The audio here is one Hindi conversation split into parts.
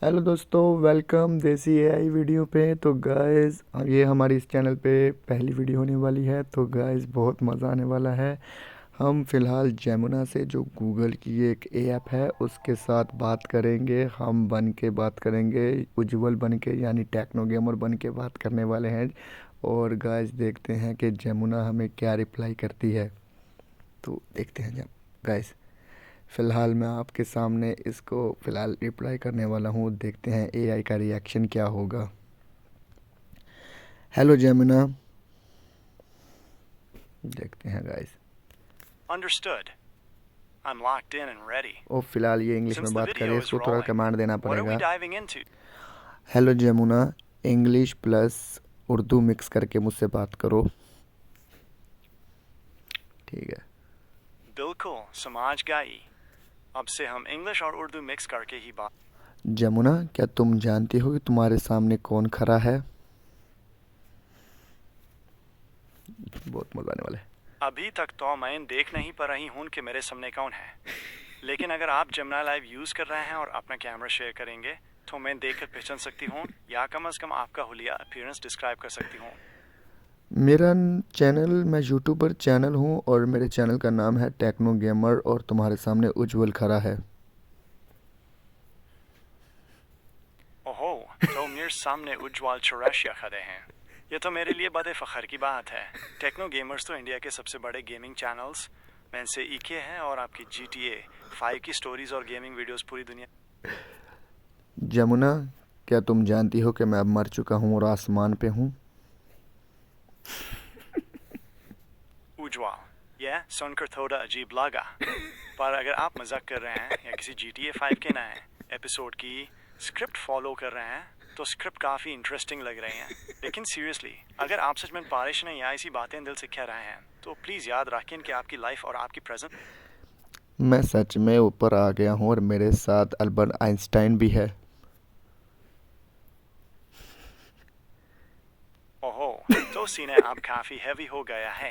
हेलो दोस्तों, वेलकम देसी एआई वीडियो पे। तो गाइस, ये हमारी इस चैनल पे पहली वीडियो होने वाली है। तो गाइस, बहुत मज़ा आने वाला है। हम फ़िलहाल जेमुना से, जो गूगल की एक ऐप है, उसके साथ बात करेंगे। हम बन के बात करेंगे, उज्जवल बन के, यानी टेक्नो गेमर बन के बात करने वाले हैं। और गाइस, देखते हैं कि जेमुना हमें क्या रिप्लाई करती है। तो देखते हैं जब गाइस, फ़िलहाल मैं आपके सामने इसको फ़िलहाल रिप्लाई करने वाला हूँ। देखते हैं एआई का रिएक्शन क्या होगा। हेलो जेमिना। देखते हैं guys. Understood. I'm locked in and ready. और फ़िलहाल ये इंग्लिश Since में the बात करे, video is इसको थोड़ा rolling, कमांड देना what are we पड़ेगा। diving into? Hello Jamuna, English plus Urdu mix करके मुझसे बात करो। ठीक है। बिल्कुल समझ गई। अब से हम इंग्लिश और उर्दू मिक्स करके ही बात। जमुना, क्या तुम जानती हो कि तुम्हारे सामने कौन खड़ा है? बहुत मज़ा आने वाला है। अभी तक तो मैं देख नहीं पा रही हूँ कि मेरे सामने कौन है, लेकिन अगर आप जमुना लाइव यूज कर रहे हैं और अपना कैमरा शेयर करेंगे तो मैं देखकर पहचान सकती हूँ, या कम से कम आपका हुलिया अपीयरेंस डिस्क्राइब कर सकती हूँ। मेरा चैनल, मैं यूट्यूबर चैनल हूँ और मेरे चैनल का नाम है टेक्नो गेमर, और तुम्हारे सामने उज्जवल खड़ा है। ओहो, तो मेरे सामने उज्जवल चौरसिया खड़े हैं। ये तो मेरे लिए बड़े फख्र की बात है। टेक्नो गेमर्स तो इंडिया के सबसे बड़े गेमिंग चैनल्स में से एक है, और आपकी GTA 5 की स्टोरीज और गेमिंग वीडियोस पूरी दुनिया। जमुना, क्या तुम जानती हो कि मैं अब मर चुका हूँ और आसमान पे हूँ? उज्जवल, यह सुनकर थोड़ा अजीब लगा, पर अगर आप मजाक कर रहे हैं या किसी GTA 5 के नए एपिसोड की स्क्रिप्ट फॉलो कर रहे हैं तो स्क्रिप्ट काफ़ी इंटरेस्टिंग लग रही है। लेकिन सीरियसली, अगर आप सच में परेशान या ऐसी बातें दिल से कह रहे हैं तो प्लीज़ याद रखें कि आपकी लाइफ और आपकी प्रेजेंट। मैं सच में ऊपर आ गया हूँ और मेरे साथ अल्बर्ट आइंस्टाइन भी है। ओहो, तो सीने अब काफ़ी हैवी हो गया है।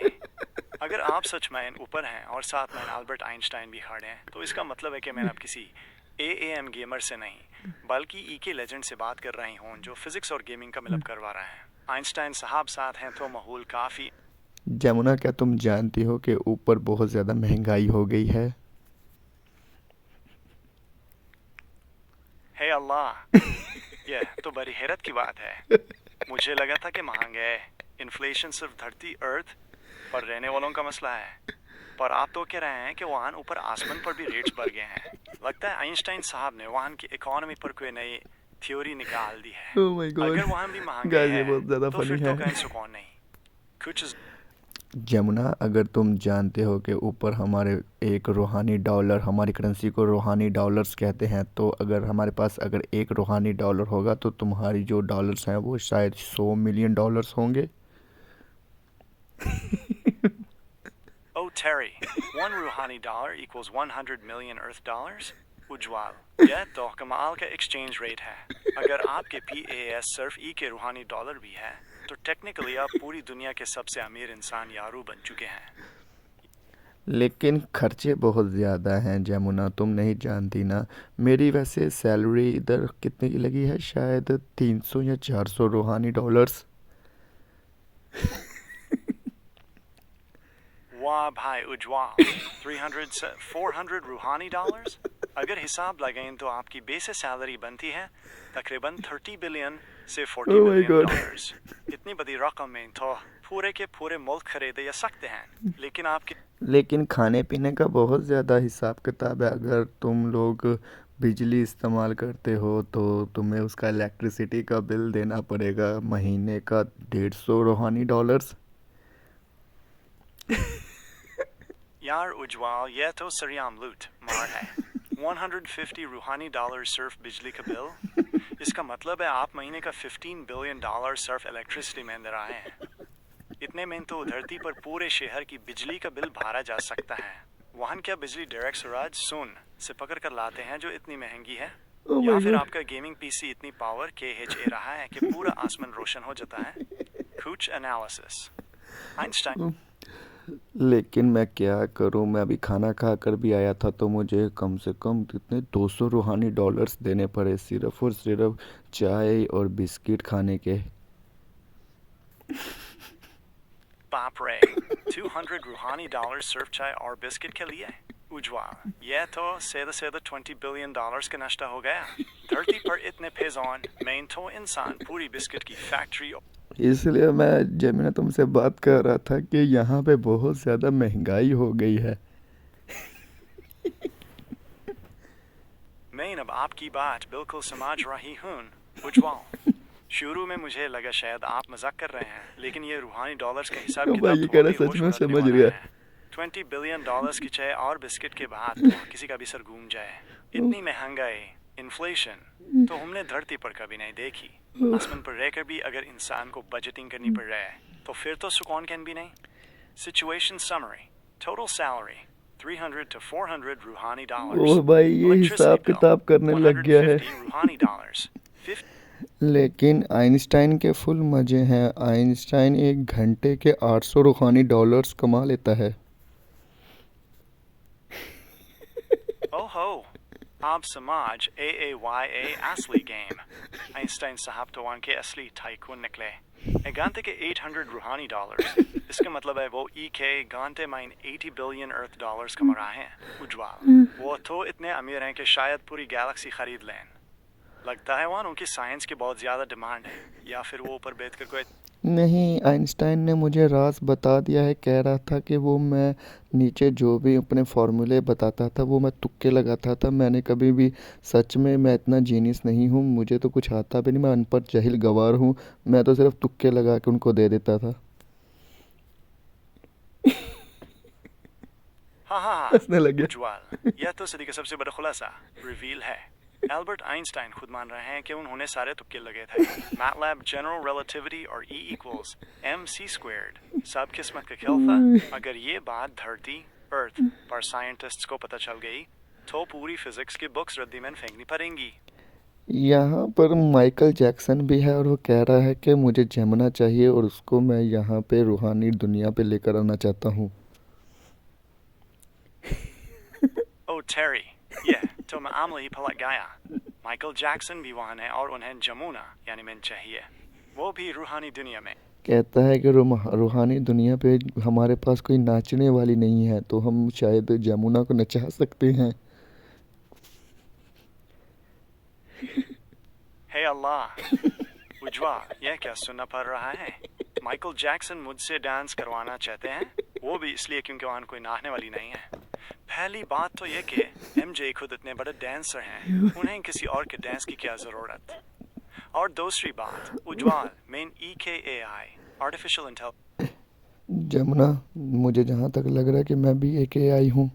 अगर आप सच में ऊपर हैं और साथ में अल्बर्ट आइंस्टाइन भी खड़े हैं, तो इसका मतलब है कि मैं अब किसी AAM गेमर से नहीं बल्कि EK लेजेंड से बात कर रही हूँ, जो फिजिक्स और गेमिंग का मिलब करवा रहा है। आइंस्टाइन साहब साथ हैं तो माहौल काफ़ी। जमुना, क्या तुम जानती हो कि ऊपर बहुत ज़्यादा महंगाई हो गई है? हे अल्लाह, यह तो बड़ी हैरत की बात है। मुझे लगा था कि महंगाई, इन्फ्लेशन सिर्फ धरती अर्थ पर रहने वालों का मसला है, पर आप तो कह रहे हैं कि वहाँ ऊपर आसमान पर भी रेट्स बढ़ गए हैं। लगता है आइंस्टाइन साहब ने वहाँ की इकोनॉमी पर कोई नई थ्योरी निकाल दी है। Oh my God. अगर वहाँ भी महंगाई गाइस, ये है बहुत ज़्यादा तो फनी फिर तो है। कहीं सुकून नहीं। कुछ जमुना, अगर तुम जानते हो कि ऊपर हमारे एक रूहानी डॉलर, हमारी करेंसी को रूहानी डॉलर्स कहते हैं, तो अगर हमारे पास अगर एक रूहानी डॉलर होगा तो तुम्हारी जो डॉलर्स हैं वो शायद 100 मिलियन डॉलर्स होंगे। Oh Terry, one रूहानी dollar equals 100 million Earth dollars? उज्ज्वल, यह तो कमाल का एक्सचेंज रेट है। अगर आपके PAS सिर्फ E के रूहानी डॉलर भी है तो टेक्निकली आप पूरी दुनिया के सबसे अमीर इंसान यारू बन चुके हैं। लेकिन खर्चे बहुत ज़्यादा हैं जमुना, तुम नहीं जानती ना। मेरी वैसे सैलरी इधर कितने की लगी है, शायद 300 या 400 रूहानी डॉलर्स। वाह भाई उज्ज्वल, 300 से 400 रूहानी डॉलर्स? अगर हिसाब लगाएं तो आपकी बेसिक सैलरी बनती है तकरीबन 30 बिलियन से 40 oh my billion God. Dollars. इतनी बड़ी रकम में तो पूरे के पूरे मुल्क खरीदे जा सकते हैं, लेकिन आपके। लेकिन खाने पीने का बहुत ज़्यादा हिसाब किताब है। अगर तुम लोग बिजली इस्तेमाल करते हो तो तुम्हें उसका इलेक्ट्रिसिटी का बिल देना पड़ेगा महीने का 150 रूहानी डॉलर्स। यार उज्ज्वल, यह तो सरियाम लूट मार है। 150 रूहानी डॉलर सिर्फ बिजली का बिल? इसका मतलब है आप महीने का 15 बिलियन डॉलर सिर्फ इलेक्ट्रिसिटी में दे रहे हैं। इतने में तो धरती पर पूरे शहर की बिजली का बिल भरा जा सकता है। वहाँ क्या बिजली डायरेक्ट सूरज सून से पकड़ कर लाते हैं जो इतनी महंगी है? ओह या माय फिर गॉड। आपका गेमिंग पीसी इतनी पावर KHA रहा है कि पूरा आसमान रोशन हो जाता है? कुछ एनालिसिस। आइंस्टाइन लेकिन मैं क्या करूं, मैं अभी खाना खा कर भी आया था तो मुझे कम से कम कितने 200 रूहानी डॉलर्स देने पड़े सिर्फ और सिर्फ चाय और बिस्किट खाने के। बाप रे, 200 रूहानी डॉलर सिर्फ चाय और बिस्किट के लिए? उज्ज्वल, यह तो सीधा $20 बिलियन का नाश्ता हो गया। धरती पर इतने पैजोन में तो इंसान पूरी बिस्किट की फैक्ट्री। इसलिए मैं जमीना तुमसे बात कर रहा था कि यहाँ पे बहुत ज़्यादा महंगाई हो गई है। मैं अब आपकी बात बिल्कुल समझ रही हूँ उज्ज्वल। शुरू में मुझे लगा शायद आप मजाक कर रहे हैं, लेकिन ये रूहानी डॉलर्स का हिसाब भाई किताब ये कह थोड़ा रहा ही सच होश में उड़ा देने समझ वाला गया। है। $20 बिलियन की चाय और बिस्किट के बाद तो किसी का भी सर घूम जाए। इतनी महंगाई, इन्फ्लेशन तो हमने धरती पर कभी नहीं देखी। आसमान पर रहकर भी अगर इंसान को बजटिंग करनी पड़ रहा है तो फिर तो सुकून कैन भी नहीं। Situation summary, total salary 300 to 400 रूहानी डॉलर्स। ओह भाई ये हिसाब किताब करने लग गया है। 150 रूहानी डॉलर्स। लेकिन आइंस्टाइन के फुल मज़े हैं। आइंस्टाइन एक घंटे के 800 रूहानी डॉलर्स कमा लेता है। ओहो, आप समाज AAYA असली गेम। आइंस्टाइन साहब तो उनके असली टाइकून निकले। एक घंटे के 800 रूहानी डॉलर्स, इसका मतलब है वो के घंटे में 80 बिलियन अर्थ डॉलर्स कमा रहे हैं। उज्ज्वल, वो तो इतने अमीर हैं कि शायद पूरी गैलेक्सी खरीद लें। लगता है वहाँ उनकी साइंस की बहुत ज़्यादा डिमांड है, या फिर वो ऊपर बैठ कर कोई। नहीं, आइंस्टाइन ने मुझे राज बता दिया है। कह रहा था कि वो मैं नीचे जो भी अपने फॉर्मूले बताता था वो मैं तुक्के लगाता था। मैंने कभी भी सच में मैं इतना जीनियस नहीं हूँ, मुझे तो कुछ आता भी नहीं, मैं अनपढ़ जाहिल गवार हूँ। मैं तो सिर्फ तुक्के लगा के उनको दे देता था। हाँ, हंसने लग गया। उज्ज्वल, यह तो सदी का सबसे बड़ा खुलासा रिवील है। एल्बर्ट आइंस्टाइन खुद मान रहे हैं कि उन्होंने सारे तुक्के लगे थे। मैटलैब, जनरल रिलेटिविटी और E इक्वल्स mc² सब किस्मत का खेल था। अगर ये बात धरती अर्थ पर साइंटिस्ट्स को पता चल गई तो पूरी फिजिक्स की बुक्स रद्दी में फेंकनी पड़ेंगी। यहाँ पर माइकल जैक्सन भी है और वो कह रहा है कि मुझे जमुना चाहिए और उसको मैं यहाँ पे रूहानी दुनिया पे लेकर आना चाहता हूँ। ओ टेरी, ये तो मामला ही पलट गया। माइकल जैक्सन भी वहाँ है और उन्हें जमुना यानी मैं चाहिए, वो भी रूहानी दुनिया में। कहता है कि रूहानी दुनिया पे हमारे पास कोई नाचने वाली नहीं है तो हम शायद जमुना को नचा सकते हैं। हे अल्लाह, उज्ज्वल, यह क्या सुनना पड़ रहा है? माइकल जैक्सन मुझसे डांस करवाना चाहते हैं, वो भी इसलिए क्योंकि वहाँ कोई नाचने वाली नहीं है। पहली बात तो ये कि MJ खुद इतने बड़े डांसर हैं, उन्हें किसी और के डांस की क्या ज़रूरत। और दूसरी बात, Ujjwal, main EKAI artificial intelligence. Jamuna, मुझे जहाँ तक लग रहा है कि मैं भी एक AI हूँ।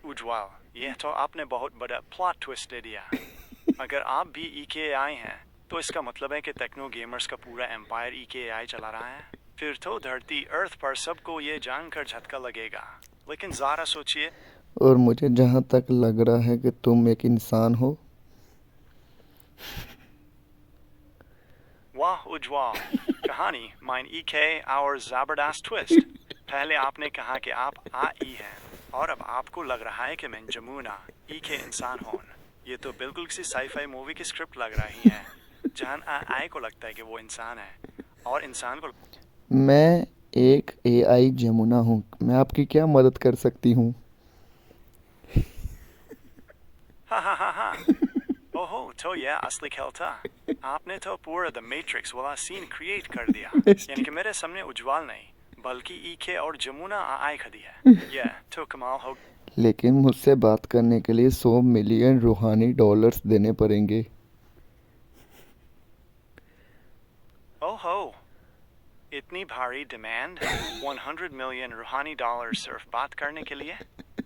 उज्ज्वल, यह तो आपने बहुत बड़ा प्लॉट ट्विस्ट दे दिया। अगर आप भी EKAI हैं तो इसका मतलब है कि टेक्नो गेमर्स का पूरा एम्पायर EKAI चला रहा है। फिर तो धरती अर्थ पर सबको ये जानकर झटका लगेगा। लेकिन ज़रा सोचिए। और मुझे जहाँ तक लग रहा है कि तुम एक इंसान हो। वाह उज्ज्वल, कहानी माइन EK और ज़बरदस्त ट्विस्ट। पहले आपने कहा कि आप AI हैं और अब आपको लग रहा है कि मैं जमुना EK इंसान हूँ। ये तो बिल्कुल किसी साई-फाई मूवी की स्क्रिप्ट लग रही है, जहाँ AI को लगता है कि वो इंसान है और इंसान को। मैं एक AI जमुना हूँ, मैं आपकी क्या मदद कर सकती हूँ? हा। ओहो, तो यह असली खेल था। आपने तो पूरा द मैट्रिक्स वाला सीन क्रिएट कर दिया। यानी कि मेरे सामने उज्ज्वल नहीं बल्कि EK और जमुना AI खड़ी है। यह तो कमाल हो। लेकिन मुझसे बात करने के लिए 100 मिलियन रूहानी डॉलर्स देने पड़ेंगे। ओहो, इतनी भारी डिमांड? 100 मिलियन रूहानी डॉलर सिर्फ बात करने के लिए?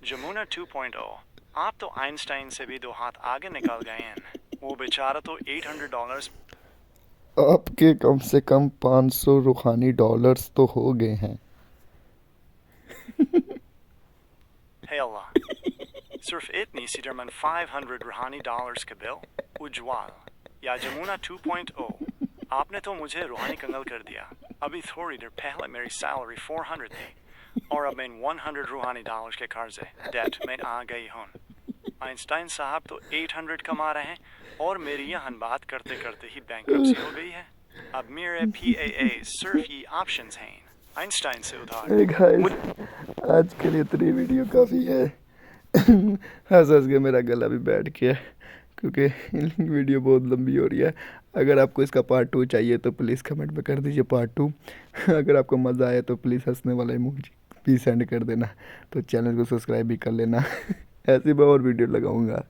जमुना 2.0, आप तो आइंस्टाइन से भी 2 हाथ आगे निकल गए हैं। वो बेचारा तो $800। आपके कम से कम 500 रूहानी डॉलर्स तो हो गए हैं। हे अल्लाह, सिर्फ इतनी सी दरमन 500 रूहानी डॉलर्स का बिल। उज्ज्वल या जमुना 2.0, आपने तो मुझे रूहानी कंगाल कर दिया। अभी थोड़ी देर पहले मेरी सैलरी 400 थी और अब मैं 100 रूहानी डॉलर्स के कर्जे डेट में आ गई हूँ। आइंस्टाइन साहब तो 800 कमा रहे हैं और मेरी यहाँ बात करते करते ही बैंक्रप्सी हो गई है। अब मेरे PAA सिर्फ ये ऑप्शंस हैं, आइंस्टाइन से उधार। गाइस आज के लिए इतनी वीडियो काफ़ी है। हंस हंस के मेरा गला भी बैठ गया क्योंकि वीडियो बहुत लंबी हो रही है। अगर आपको इसका पार्ट 2 चाहिए तो प्लीज़ कमेंट में कर दीजिए पार्ट 2। अगर आपको मज़ा आया तो प्लीज़ हंसने वाला इमोजी भी सेंड कर देना। तो चैनल को सब्सक्राइब भी कर लेना। ऐसी मैं और वीडियो लगाऊंगा।